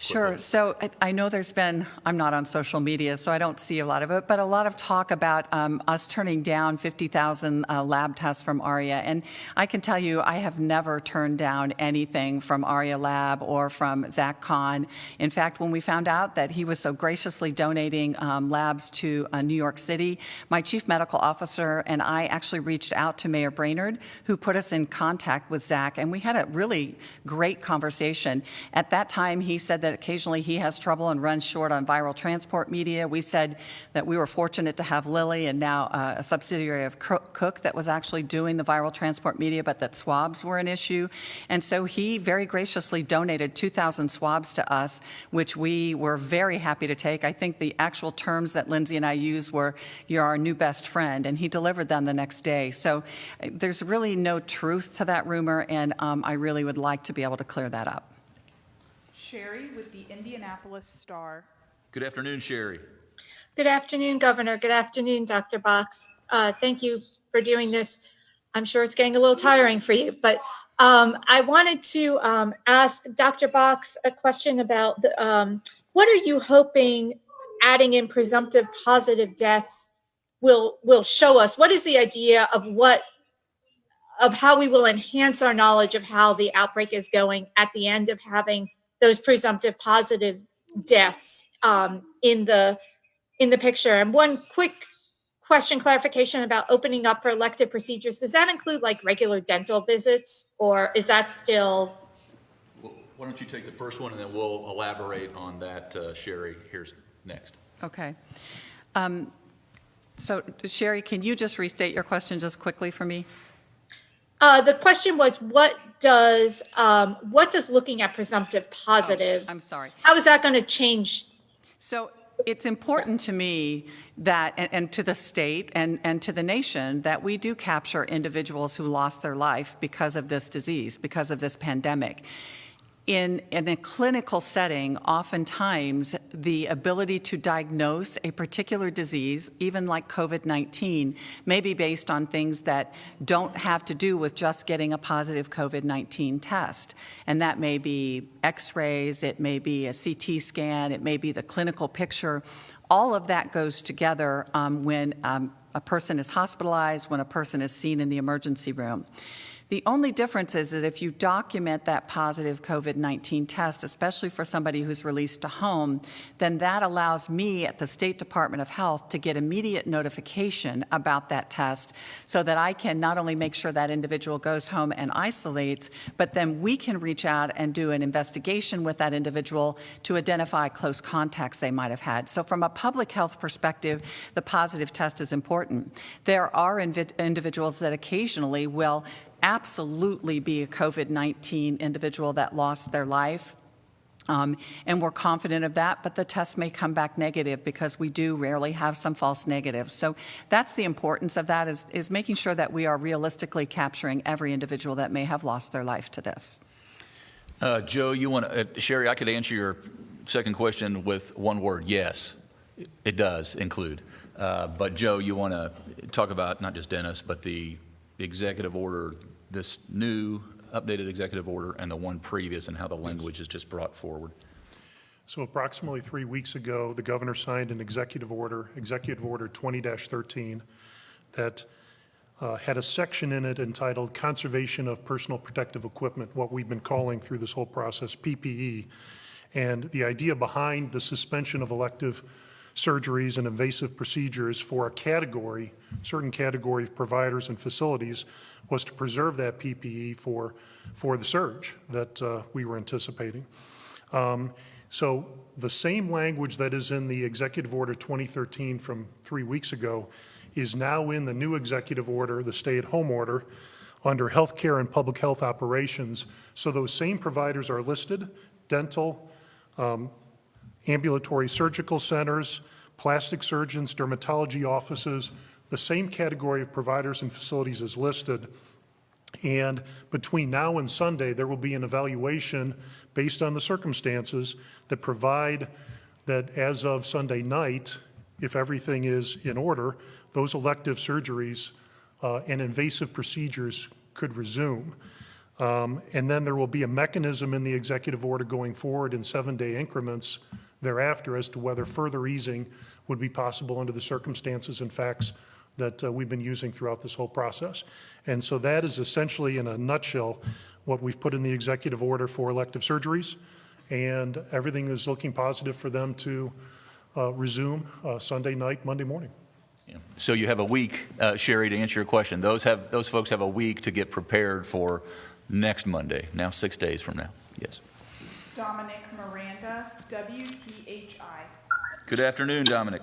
Speaker 3: Sure. So I know there's been, I'm not on social media, so I don't see a lot of it, but a lot of talk about us turning down 50,000 lab tests from ARIA. And I can tell you, I have never turned down anything from ARIA Lab or from Zach Kahn. In fact, when we found out that he was so graciously donating labs to New York City, my chief medical officer and I actually reached out to Mayor Brainerd, who put us in contact with Zach, and we had a really great conversation. At that time, he said that occasionally he has trouble and runs short on viral transport media. We said that we were fortunate to have Lilly and now a subsidiary of Cook that was actually doing the viral transport media, but that swabs were an issue. And so he very graciously donated 2,000 swabs to us, which we were very happy to take. I think the actual terms that Lindsay and I used were, "You're our new best friend," and he delivered them the next day. So there's really no truth to that rumor, and I really would like to be able to clear that up.
Speaker 1: Sherry with the Indianapolis Star.
Speaker 2: Good afternoon, Sherry.
Speaker 14: Good afternoon, Governor. Good afternoon, Dr. Box. Thank you for doing this. I'm sure it's getting a little tiring for you, but I wanted to ask Dr. Box a question about what are you hoping adding in presumptive positive deaths will show us? What is the idea of how we will enhance our knowledge of how the outbreak is going at the end of having those presumptive positive deaths in the picture? And one quick question, clarification about opening up for elective procedures. Does that include like regular dental visits, or is that still?
Speaker 2: Well, why don't you take the first one and then we'll elaborate on that, Sherry. Here's next.
Speaker 3: Okay. So Sherry, can you just restate your question just quickly for me?
Speaker 14: The question was, what does looking at presumptive positive?
Speaker 3: I'm sorry.
Speaker 14: How is that going to change?
Speaker 3: So it's important to me that, and to the state and to the nation, that we do capture individuals who lost their life because of this disease, because of this pandemic. In a clinical setting, oftentimes the ability to diagnose a particular disease, even like COVID-19, may be based on things that don't have to do with just getting a positive COVID-19 test. And that may be x-rays, it may be a CT scan, it may be the clinical picture. All of that goes together when a person is hospitalized, when a person is seen in the emergency room. The only difference is that if you document that positive COVID-19 test, especially for somebody who's released to home, then that allows me at the State Department of Health to get immediate notification about that test so that I can not only make sure that individual goes home and isolates, but then we can reach out and do an investigation with that individual to identify close contacts they might have had. So from a public health perspective, the positive test is important. There are individuals that occasionally will absolutely be a COVID-19 individual that lost their life. And we're confident of that, but the test may come back negative because we do rarely have some false negatives. So that's the importance of that, is making sure that we are realistically capturing every individual that may have lost their life to this.
Speaker 2: Joe, you want to, Sherry, I could answer your second question with one word: yes, it does include. But Joe, you want to talk about not just Dennis, but the executive order, this new updated executive order, and the one previous, and how the language is just brought forward.
Speaker 7: So approximately 3 weeks ago, the governor signed an executive order 20-13, that had a section in it entitled Conservation of Personal Protective Equipment, what we've been calling through this whole process PPE. And the idea behind the suspension of elective surgeries and invasive procedures for a category, certain category of providers and facilities, was to preserve that PPE for the surge that we were anticipating. So the same language that is in the Executive Order 2013 from 3 weeks ago is now in the new Executive Order, the stay-at-home order, under healthcare and public health operations. So those same providers are listed: dental, ambulatory surgical centers, plastic surgeons, dermatology offices. The same category of providers and facilities is listed. And between now and Sunday, there will be an evaluation based on the circumstances that provide that as of Sunday night, if everything is in order, those elective surgeries and invasive procedures could resume. And then there will be a mechanism in the executive order going forward in 7-day increments thereafter as to whether further easing would be possible under the circumstances and facts that we've been using throughout this whole process. And so that is essentially, in a nutshell, what we've put in the executive order for elective surgeries, and everything is looking positive for them to resume Sunday night, Monday morning.
Speaker 2: Yeah. So you have a week, Sherry, to answer your question. Those folks have a week to get prepared for next Monday, now 6 days from now. Yes.
Speaker 1: Dominic Miranda, WTHI.
Speaker 2: Good afternoon, Dominic.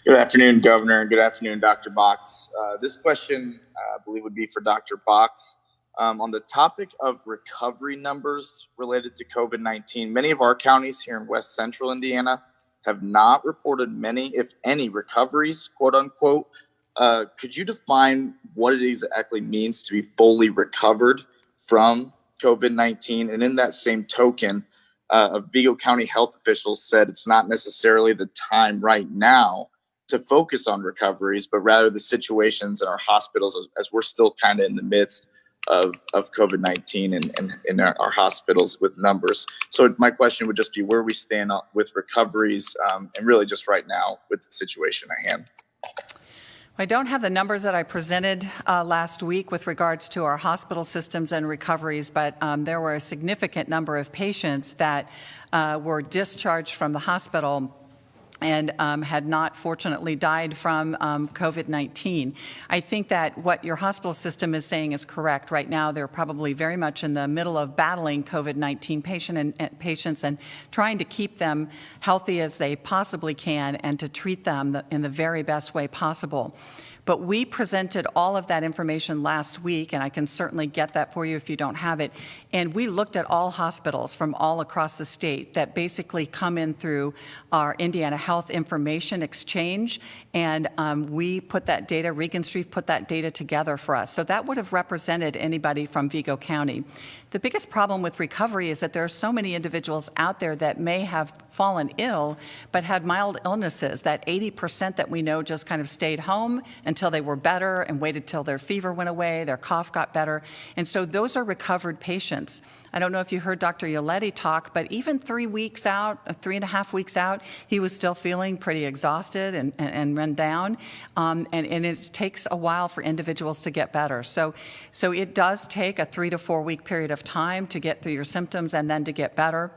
Speaker 15: Good afternoon, Governor, and good afternoon, Dr. Box. This question, I believe, would be for Dr. Box. On the topic of recovery numbers related to COVID-19, many of our counties here in West Central Indiana have not reported many, if any, recoveries, quote unquote. Could you define what it exactly means to be fully recovered from COVID-19? And in that same token, Vigo County health officials said it's not necessarily the time right now to focus on recoveries, but rather the situations in our hospitals as we're still kind of in the midst of COVID-19 and in our hospitals with numbers. So my question would just be where we stand with recoveries and really just right now with the situation at hand.
Speaker 3: I don't have the numbers that I presented last week with regards to our hospital systems and recoveries, but there were a significant number of patients that were discharged from the hospital and had not fortunately died from COVID-19. I think that what your hospital system is saying is correct. Right now, they're probably very much in the middle of battling COVID-19 patients and trying to keep them healthy as they possibly can and to treat them in the very best way possible. But we presented all of that information last week, and I can certainly get that for you if you don't have it. And we looked at all hospitals from all across the state that basically come in through our Indiana Health Information Exchange, and we put that data, Regan Street put that data together for us. So that would have represented anybody from Vigo County. The biggest problem with recovery is that there are so many individuals out there that may have fallen ill but had mild illnesses. That 80% that we know just kind of stayed home until they were better and waited till their fever went away, their cough got better. And so those are recovered patients. I don't know if you heard Dr. Yoletti talk, but even 3 weeks out, 3.5 weeks out, he was still feeling pretty exhausted and run down. And it takes a while for individuals to get better. So it does take a 3 to 4 week period of time to get through your symptoms and then to get better.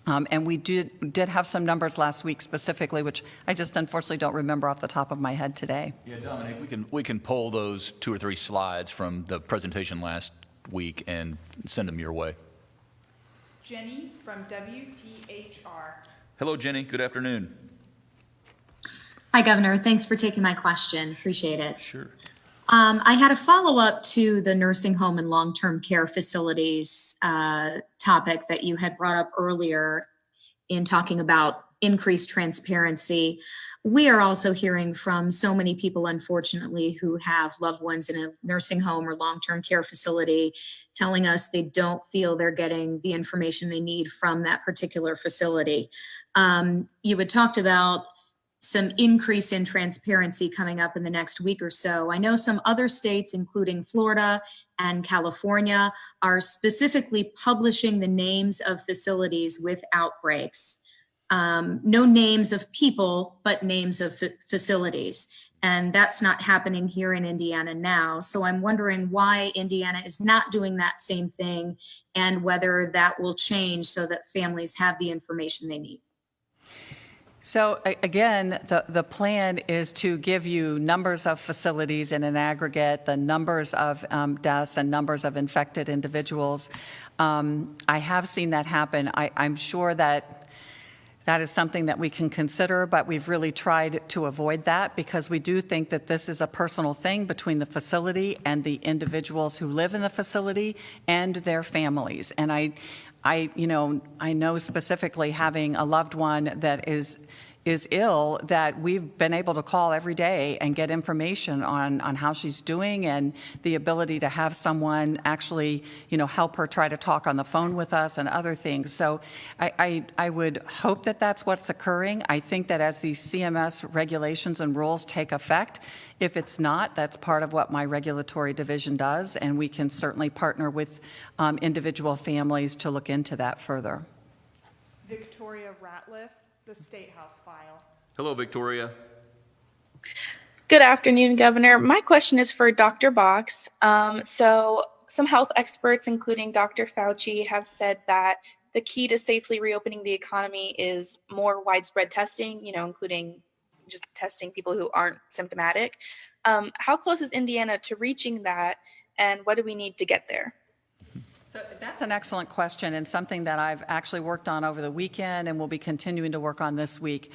Speaker 3: And we did have some numbers last week specifically, which I just unfortunately don't remember off the top of my head today.
Speaker 2: Yeah, Dominic, we can pull those 2 or 3 slides from the presentation last week and send them your way.
Speaker 1: Jenny from WTHR.
Speaker 2: Hello, Jenny. Good afternoon.
Speaker 16: Hi, Governor. Thanks for taking my question. Appreciate it.
Speaker 2: Sure.
Speaker 16: I had a follow-up to the nursing home and long-term care facilities topic that you had brought up earlier in talking about increased transparency. We are also hearing from so many people, unfortunately, who have loved ones in a nursing home or long-term care facility telling us they don't feel they're getting the information they need from that particular facility. You had talked about some increase in transparency coming up in the next week or so. I know some other states, including Florida and California, are specifically publishing the names of facilities with outbreaks. no names of people, but names of facilities. And that's not happening here in Indiana now. So I'm wondering why Indiana is not doing that same thing and whether that will change so that families have the information they need.
Speaker 3: So again, the plan is to give you numbers of facilities in an aggregate, the numbers of deaths and numbers of infected individuals. I have seen that happen. I'm sure that is something that we can consider, but we've really tried to avoid that because we do think that this is a personal thing between the facility and the individuals who live in the facility and their families. And I know specifically having a loved one that is ill that we've been able to call every day and get information on how she's doing and the ability to have someone actually, help her try to talk on the phone with us and other things. So I would hope that that's what's occurring. I think that as these CMS regulations and rules take effect, if it's not, that's part of what my regulatory division does, and we can certainly partner with individual families to look into that further.
Speaker 1: Victoria Ratliff, the State House file.
Speaker 2: Hello, Victoria.
Speaker 17: Good afternoon, Governor. My question is for Dr. Box. So some health experts, including Dr. Fauci, have said that the key to safely reopening the economy is more widespread testing, including just testing people who aren't symptomatic. How close is Indiana to reaching that, and what do we need to get there?
Speaker 3: So that's an excellent question and something that I've actually worked on over the weekend and will be continuing to work on this week.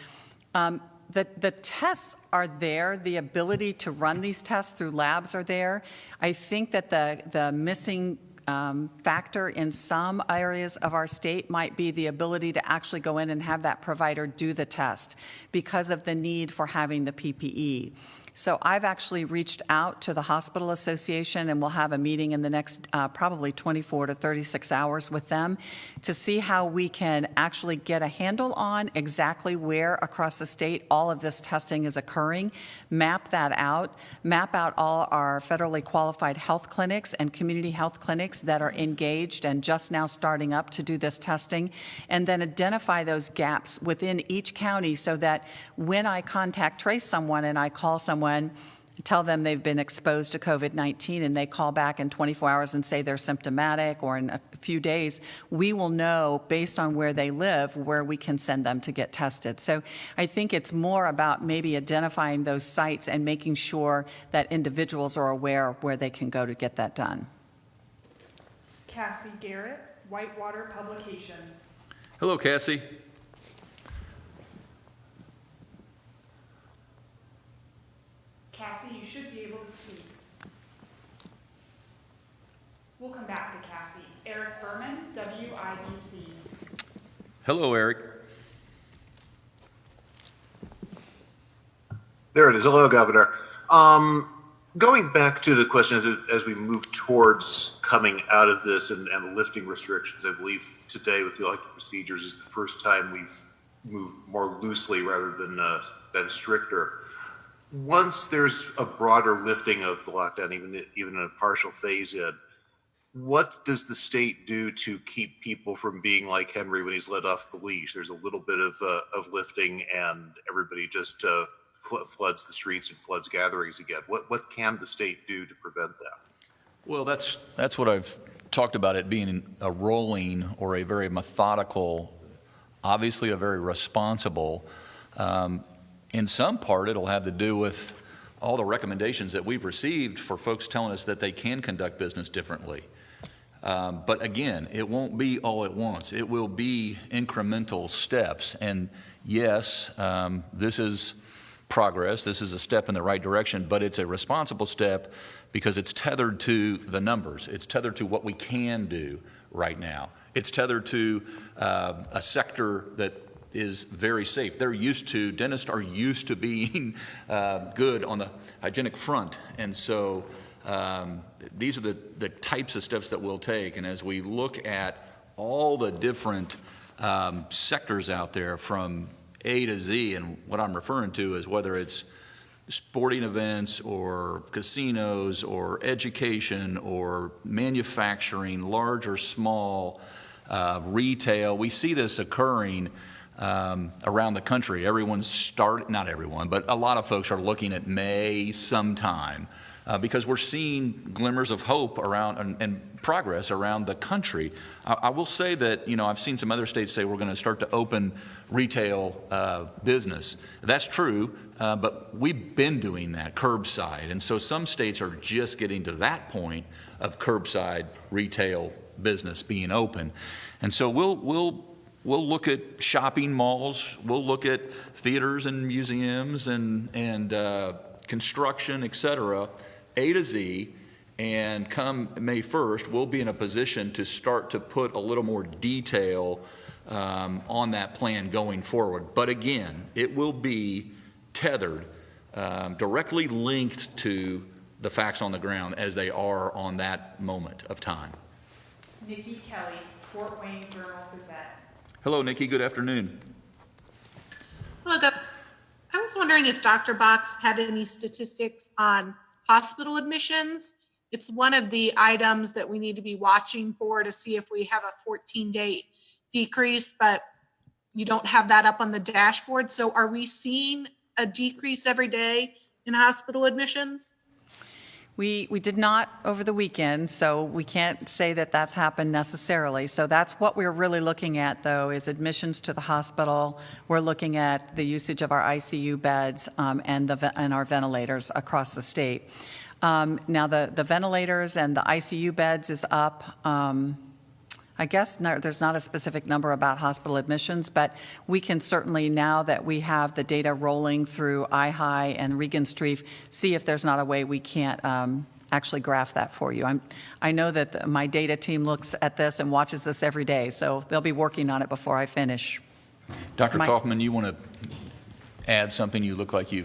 Speaker 3: The tests are there. The ability to run these tests through labs are there. I think that the missing factor in some areas of our state might be the ability to actually go in and have that provider do the test because of the need for having the PPE. So I've actually reached out to the Hospital Association, and we'll have a meeting in the next probably 24 to 36 hours with them to see how we can actually get a handle on exactly where across the state all of this testing is occurring, map that out, map out all our federally qualified health clinics and community health clinics that are engaged and just now starting up to do this testing, and then identify those gaps within each county so that when I contact trace someone and I call someone, tell them they've been exposed to COVID-19 and they call back in 24 hours and say they're symptomatic or in a few days, we will know based on where they live where we can send them to get tested. So I think it's more about maybe identifying those sites and making sure that individuals are aware of where they can go to get that done.
Speaker 1: Cassie Garrett, Whitewater Publications.
Speaker 2: Hello, Cassie.
Speaker 1: Cassie, you should be able to speak. We'll come back to Cassie. Eric Berman, WIBC.
Speaker 2: Hello, Eric.
Speaker 18: There it is. Hello, Governor. Going back to the question as we move towards coming out of this and lifting restrictions, I believe today with the elective procedures is the first time we've moved more loosely rather than stricter. Once there's a broader lifting of the lockdown, even in a partial phase in, what does the state do to keep people from being like Henry when he's let off the leash? There's a little bit of lifting and everybody just floods the streets and floods gatherings again. What can the state do to prevent that?
Speaker 2: Well, that's what I've talked about, it being a rolling or a very methodical, obviously a very responsible. In some part, it'll have to do with all the recommendations that we've received for folks telling us that they can conduct business differently. But again, it won't be all at once. It will be incremental steps. And yes, this is progress. This is a step in the right direction, but it's a responsible step because it's tethered to the numbers. It's tethered to what we can do right now. It's tethered to a sector that is very safe. Dentists are used to being good on the hygienic front. And so these are the types of steps that we'll take. And as we look at all the different sectors out there from A to Z, and what I'm referring to is whether it's sporting events or casinos or education or manufacturing, large or small, retail, we see this occurring around the country. Not everyone, but a lot of folks are looking at May sometime because we're seeing glimmers of hope around and progress around the country. I will say that, I've seen some other states say we're going to start to open retail business. That's true, but we've been doing that curbside. And so some states are just getting to that point of curbside retail business being open. And so we'll look at shopping malls, we'll look at theaters and museums and construction, et cetera, A to Z, and come May 1st, we'll be in a position to start to put a little more detail on that plan going forward. But again, it will be tethered, directly linked to the facts on the ground as they are on that moment of time.
Speaker 1: Nikki Kelly, Fort Wayne Journal-Gazette.
Speaker 2: Hello, Nikki. Good afternoon.
Speaker 19: Hello, Doug. I was wondering if Dr. Box had any statistics on hospital admissions. It's one of the items that we need to be watching for to see if we have a 14-day decrease, but you don't have that up on the dashboard. So are we seeing a decrease every day in hospital admissions?
Speaker 3: We did not over the weekend, so we can't say that that's happened necessarily. So that's what we're really looking at, though, is admissions to the hospital. We're looking at the usage of our ICU beds and our ventilators across the state. Now, the ventilators and the ICU beds is up. I guess there's not a specific number about hospital admissions, but we can certainly, now that we have the data rolling through iHigh and Regenstrief, see if there's not a way we can't actually graph that for you. I know that my data team looks at this and watches this every day, so they'll be working on it before I finish.
Speaker 2: Dr. Kaufman, you want to add something? You look like you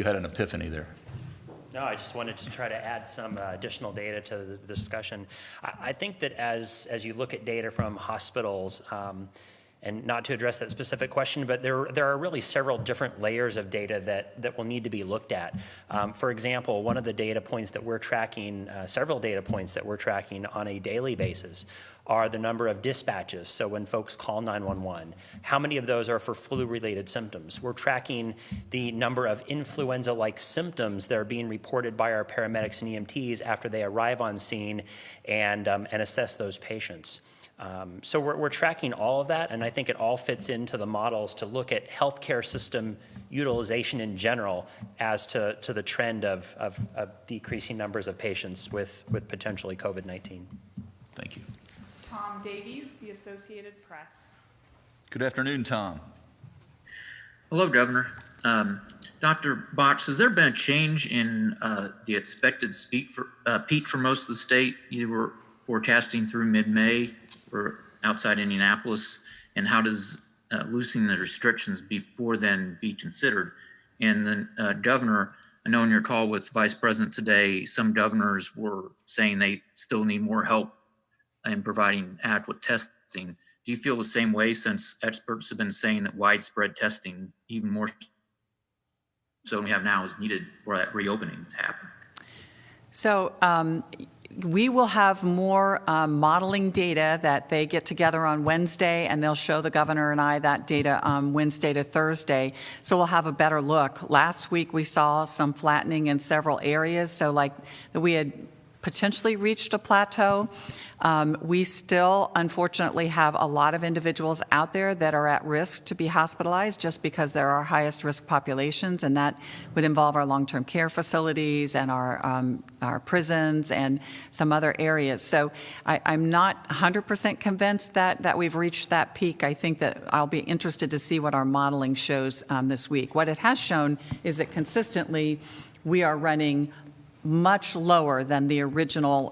Speaker 2: had an epiphany there.
Speaker 20: No, I just wanted to try to add some additional data to the discussion. I think that as you look at data from hospitals, and not to address that specific question, but there are really several different layers of data that will need to be looked at. For example, one of the data points that we're tracking, several data points that we're tracking on a daily basis are the number of dispatches. So when folks call 911, how many of those are for flu-related symptoms? We're tracking the number of influenza-like symptoms that are being reported by our paramedics and EMTs after they arrive on scene and assess those patients. So we're tracking all of that, and I think it all fits into the models to look at healthcare system utilization in general as to the trend of decreasing numbers of patients with potentially COVID-19.
Speaker 2: Thank you.
Speaker 1: Tom Davies, The Associated Press.
Speaker 2: Good afternoon, Tom.
Speaker 21: Hello, Governor. Dr. Box, has there been a change in the expected peak for most of the state? You were forecasting through mid-May for outside Indianapolis, and how does loosening the restrictions before then be considered? And then, Governor, I know in your call with Vice President today, some governors were saying they still need more help in providing adequate testing. Do you feel the same way, since experts have been saying that widespread testing, even more so than we have now, is needed for that reopening to happen? So we will have more modeling data that they get together on Wednesday, and they'll show the governor and I that data Wednesday to Thursday. So we'll have a better look. Last week we saw some flattening in several areas. So like we had potentially reached a plateau. We still, unfortunately, have a lot of individuals out there that are at risk to be hospitalized just because they're our highest risk populations, and that would involve our long-term care facilities and our prisons and some other areas. So I'm not 100% convinced that we've reached that peak. I think that I'll be interested to see what our modeling shows this week. What it has shown is that consistently we are running much lower than the original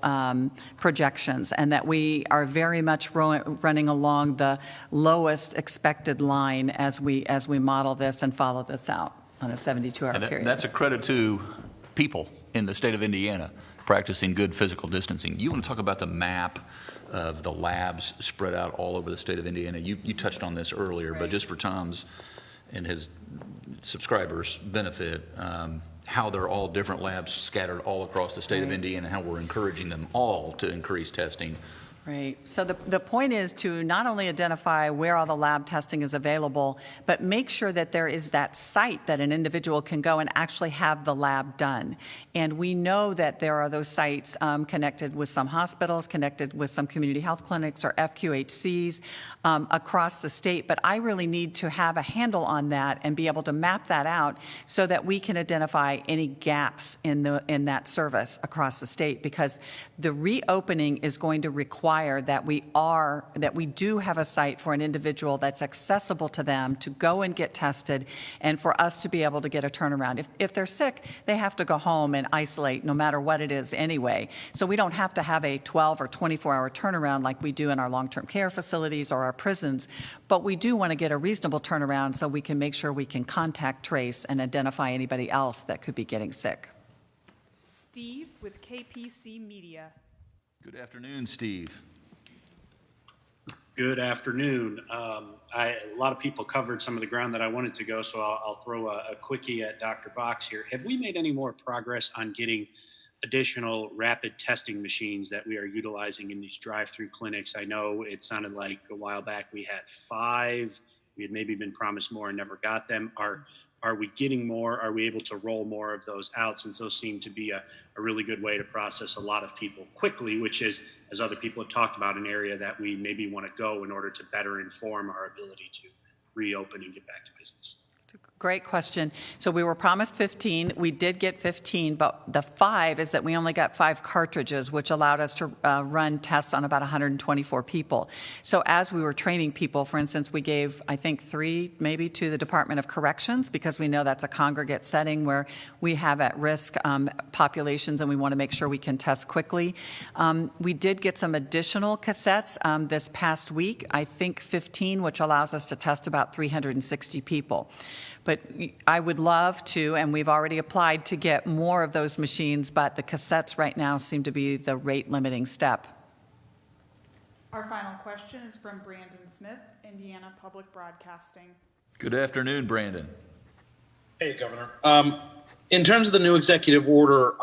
Speaker 21: projections, and that we are very much running along the lowest expected line as we model this and follow this out on a 72-hour period.
Speaker 2: That's a credit to people in the state of Indiana practicing good physical distancing. You want to talk about the map of the labs spread out all over the state of Indiana? You touched on this earlier, right. But just for Tom's and his subscribers' benefit, how they're all different labs scattered all across the state of Indiana, how we're encouraging them all to increase testing
Speaker 3: Great. So the point is to not only identify where all the lab testing is available, but make sure that there is that site that an individual can go and actually have the lab done. And we know that there are those sites connected with some hospitals, connected with some community health clinics or FQHCs across the state. But I really need to have a handle on that and be able to map that out so that we can identify any gaps in that service across the state, because the reopening is going to require that we do have a site for an individual that's accessible to them to go and get tested, and for us to be able to get a turnaround. If they're sick, they have to go home and isolate no matter what it is anyway. So we don't have to have a 12 or 24-hour turnaround like we do in our long-term care facilities or our prisons, but we do want to get a reasonable turnaround so we can make sure we can contact trace and identify anybody else that could be getting sick.
Speaker 1: Steve with KPC Media.
Speaker 2: Good afternoon, Steve.
Speaker 4: Good afternoon. A lot of people covered some of the ground that I wanted to go, so I'll throw a quickie at Dr. Box here. Have we made any more progress on getting additional rapid testing machines that we are utilizing in these drive-through clinics? I know it sounded like a while back we had 5. We had maybe been promised more and never got them. Are we getting more? Are we able to roll more of those out, since those seem to be a really good way to process a lot of people quickly, which is, as other people have talked about, an area that we maybe want to go in order to better inform our ability to reopen and get back to business?
Speaker 3: Great question. So we were promised 15. We did get 15, but the 5 is that we only got 5 cartridges, which allowed us to run tests on about 124 people. So as we were training people, for instance, we gave, I think, 3 maybe to the Department of Corrections, because we know that's a congregate setting where we have at-risk populations and we want to make sure we can test quickly. We did get some additional cassettes this past week, I think 15, which allows us to test about 360 people. But I would love to, and we've already applied to get more of those machines, but the cassettes right now seem to be the rate limiting step.
Speaker 1: Our final question is from Brandon Smith, Indiana Public Broadcasting.
Speaker 2: Good afternoon, Brandon.
Speaker 22: Hey, Governor. In terms of the new executive order,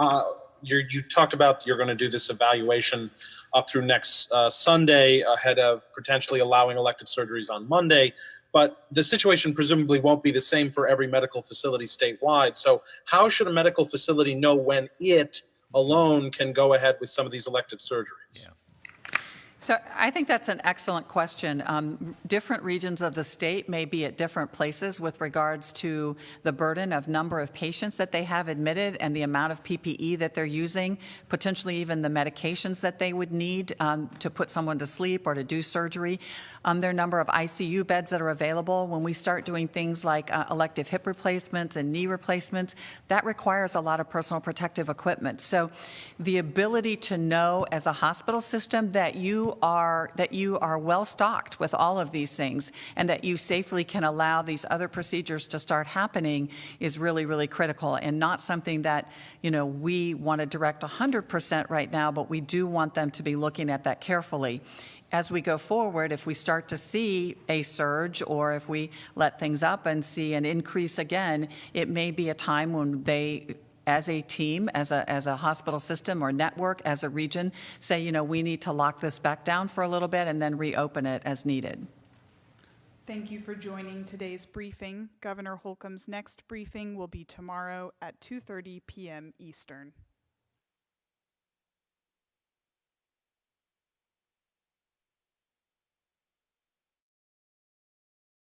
Speaker 22: you talked about you're going to do this evaluation up through next Sunday ahead of potentially allowing elective surgeries on Monday. But the situation presumably won't be the same for every medical facility statewide. So how should a medical facility know when it alone can go ahead with some of these elective surgeries?
Speaker 2: Yeah.
Speaker 3: So I think that's an excellent question. Different regions of the state may be at different places with regards to the burden of number of patients that they have admitted and the amount of PPE that they're using, potentially even the medications that they would need to put someone to sleep or to do surgery. There are a number of ICU beds that are available. When we start doing things like elective hip replacements and knee replacements, that requires a lot of personal protective equipment. So the ability to know as a hospital system that you are well stocked with all of these things and that you safely can allow these other procedures to start happening is really, really critical, and not something that, we want to direct 100% right now, but we do want them to be looking at that carefully. As we go forward, if we start to see a surge or if we let things up and see an increase again, it may be a time when they, as a team, as a hospital system or network, as a region, say, we need to lock this back down for a little bit and then reopen it as needed.
Speaker 1: Thank you for joining today's briefing. Governor Holcomb's next briefing will be tomorrow at 2:30 p.m. Eastern.